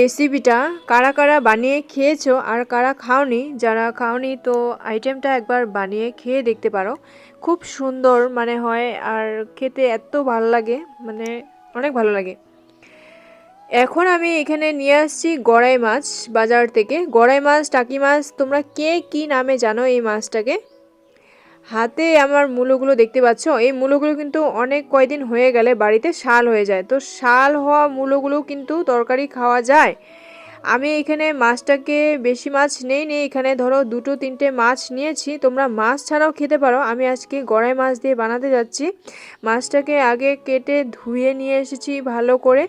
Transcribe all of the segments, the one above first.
রেসিপিটা কারা কারা বানিয়ে খেয়েছো আর কারা খাওনি, যারা খাওনি তো আইটেমটা একবার বানিয়ে খেয়ে দেখতে পারো। খুব সুন্দর মানে হয় আর খেতে এত ভালো লাগে, মানে অনেক ভালো লাগে। এখন আমি এখানে নিয়ে আসছি গড়াই মাছ বাজার থেকে। গড়াই মাছ, টাকি মাছ, তোমরা কে কী নামে জানো এই মাছটাকে। হাতে আমার মূলোগুলো দেখতে পাচ্ছ, এই মূলোগুলো কিন্তু অনেক কয়দিন হয়ে গেলে বাড়িতে শাল হয়ে যায়, তো শাল হওয়া মূলোগুলো কিন্তু তরকারি খাওয়া যায়। আমি এখানে মাছটাকে বেশি মাছ নেই, এখানে ধরো 2-3টে মাছ নিয়েছি, তোমরা মাছ ছাড়াও খেতে পারো। আমি আজকে গড়াই মাছ দিয়ে বানাতে যাচ্ছি। মাছটাকে আগে কেটে ধুয়ে নিয়ে এসেছি ভালো করে।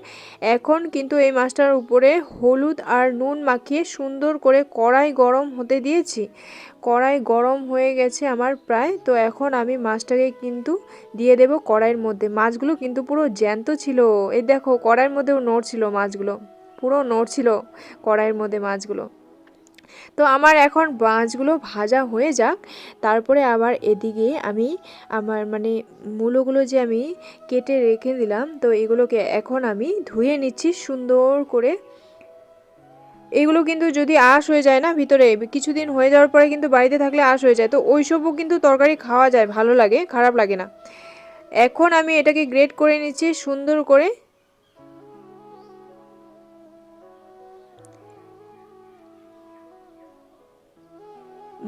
এখন কিন্তু এই মাছটার উপরে হলুদ আর নুন মাখিয়ে সুন্দর করে কড়াই গরম হতে দিয়েছি। কড়াই গরম হয়ে গেছে আমার প্রায়, তো এখন আমি মাছটাকে কিন্তু দিয়ে দেব কড়াইয়ের মধ্যে। মাছগুলো কিন্তু পুরো জ্যান্ত ছিল, এই দেখো কড়াইয়ের মধ্যেও নড়ছিল, মাছগুলো পুরো নড়ছিল কড়াইয়ের মধ্যে মাছগুলো। তো আমার এখন মাছগুলো ভাজা হয়ে যাক, তারপরে আবার এদিকে আমি আমার মানে মূলোগুলো যে আমি কেটে রেখে দিলাম, তো এগুলোকে এখন আমি ধুয়ে নিচ্ছি সুন্দর করে। এগুলো কিন্তু যদি আঁশ হয়ে যায় না ভিতরে, কিছুদিন হয়ে যাওয়ার পরে কিন্তু বাড়িতে থাকলে আঁশ হয়ে যায়, তো ওইসবও কিন্তু তরকারি খাওয়া যায়, ভালো লাগে, খারাপ লাগে না। এখন আমি এটাকে গ্রেট করে নিচ্ছি সুন্দর করে।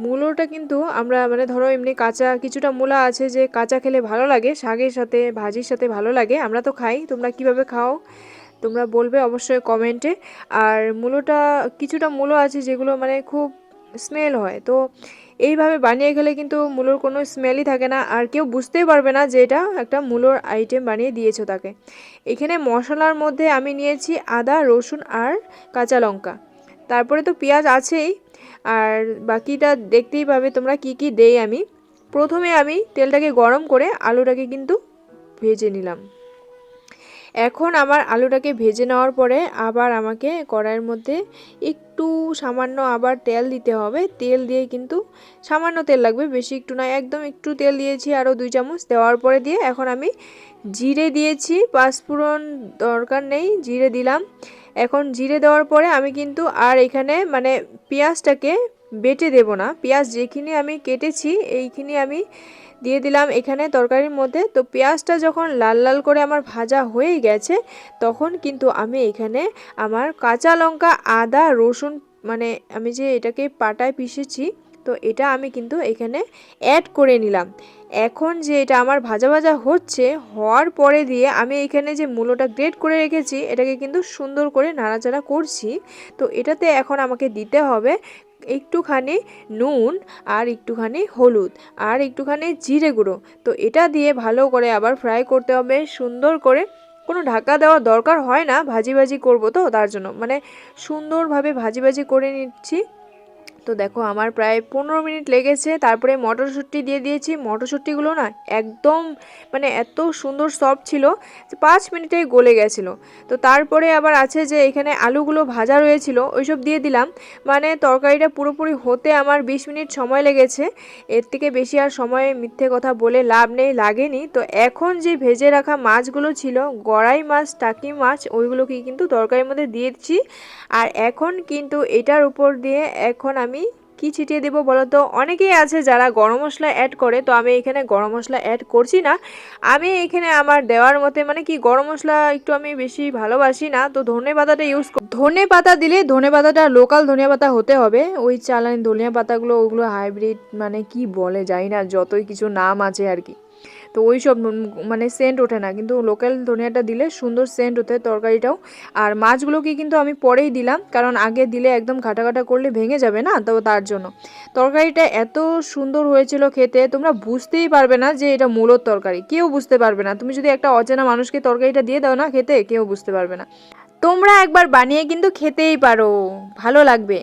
মূলোটা কিন্তু আমরা মানে ধরো এমনি কাঁচা, কিছুটা মূলা আছে যে কাঁচা খেলে ভালো লাগে, শাকের সাথে ভাজির সাথে ভালো লাগে, আমরা তো খাই। তোমরা কিভাবে খাও তোমরা বলবে অবশ্যই কমেন্টে। আর মূলোটা, কিছুটা মূলো আছে যেগুলো মানে খুব স্মেল হয়, তো এইভাবে বানিয়ে খেলে কিন্তু মূলোর কোনো স্মেলই থাকে না, আর কেউ বুঝতেই পারবে না যে এটা একটা মূলোর আইটেম বানিয়ে দিয়েছো তাকে। এখানে মশলার মধ্যে আমি নিয়েছি আদা, রসুন আর কাঁচা লঙ্কা, তারপরে তো পেঁয়াজ আছেই, আর বাকিটা দেখতেই পাবে তোমরা কি কি দেই আমি। প্রথমে আমি তেলটাকে গরম করে আলুটাকে কিন্তু ভেজে নিলাম। এখন আমার আলুটাকে ভেজে নেওয়ার পরে আবার আমাকে কড়াইয়ের মধ্যে একটু সামান্য আবার তেল দিতে হবে। তেল দিয়ে কিন্তু সামান্য তেল লাগবে, বেশি একটু নয়, একদম একটু তেল দিয়েছি, আরও 2 চামচ দেওয়ার পরে দিয়ে এখন আমি জিরে দিয়েছি। পাঁচফোড়ন দরকার নেই, জিরে দিলাম। এখন জিরে দেওয়ার পরে আমি কিন্তু আর এখানে মানে পেঁয়াজটাকে বেটে দেব না, পেঁয়াজ যেখানে আমি কেটেছি এইখানে আমি দিয়ে দিলাম এখানে তরকারির মধ্যে। তো পেঁয়াজটা যখন লাল লাল করে আমার ভাজা হয়ে গেছে, তখন কিন্তু আমি এখানে আমার কাঁচা লঙ্কা, আদা, রসুন, মানে আমি যে এটাকে পাটায় পিষেছি, তো এটা আমি কিন্তু এখানে অ্যাড করে নিলাম। এখন যে এটা আমার ভাজা ভাজা হচ্ছে, হওয়ার পরে দিয়ে আমি এখানে যে মূলোটা গ্রেট করে রেখেছি এটাকে কিন্তু সুন্দর করে নাড়াচাড়া করছি। তো এটাতে এখন আমাকে দিতে হবে একটুখানি নুন, আর একটুখানি হলুদ, আর একটুখানি জিরে গুঁড়ো। তো এটা দিয়ে ভালো করে আবার ফ্রাই করতে হবে সুন্দর করে। কোনো ঢাকা দেওয়ার দরকার হয় না, ভাজি ভাজি করবো তো তার জন্য মানে সুন্দরভাবে ভাজি ভাজি করে নিচ্ছি। তো দেখো আমার প্রায় 15 মিনিট লেগেছে, তারপরে মটরশুঁটি দিয়ে দিয়েছি। মটরশুঁটিগুলো না একদম মানে এত সুন্দর সফট ছিল, 5 মিনিটেই গলে গেছিলো। তো তারপরে আবার আছে যে এখানে আলুগুলো ভাজা রয়েছিল, ওইসব দিয়ে দিলাম। মানে তরকারিটা পুরোপুরি হতে আমার 20 মিনিট সময় লেগেছে, এর থেকে বেশি আর সময় মিথ্যে কথা বলে লাভ নেই, লাগেনি। তো এখন যে ভেজে রাখা মাছগুলো ছিল, গড়াই মাছ, টাকি মাছ, ওইগুলোকে কিন্তু তরকারির মধ্যে দিয়েছি। আর এখন কিন্তু এটার উপর দিয়ে এখন আমি কি ছিটিয়ে দেবো বলো তো। অনেকেই আছে যারা গরম মশলা অ্যাড করে, তো আমি এখানে গরম মশলা অ্যাড করছি না। আমি এখানে আমার দেওয়ার মতে মানে কি গরম মশলা একটু আমি বেশি ভালোবাসি না, তো ধনে পাতাটা ইউজ করি। ধনে পাতা দিলে ধনে পাতাটা লোকাল ধনিয়া পাতা হতে হবে, ওই চালানি ধনিয়া পাতাগুলো ওগুলো হাইব্রিড মানে কি বলে যাই না, যতই কিছু নাম আছে আর কি, তো ওই সব মানে সেন্ট ওঠে না, কিন্তু লোকাল ধনিয়াটা দিলে সুন্দর সেন্ট ওঠে তরকারিটাও। আর মাছগুলোকে কিন্তু আমি পরেই দিলাম, কারণ আগে দিলে একদম ঘাটা ঘাটা করলে ভেঙে যাবে না, তো তার জন্য। তরকারিটা এত সুন্দর হয়েছিল খেতে, তোমরা বুঝতেই পারবে না যে এটা মূলোর তরকারি, কেউ বুঝতে পারবে না। তুমি যদি একটা অচেনা মানুষকে তরকারিটা দিয়ে দাও না খেতে, কেউ বুঝতে পারবে না। তোমরা একবার বানিয়ে কিন্তু খেতেই পারো, ভালো লাগবে।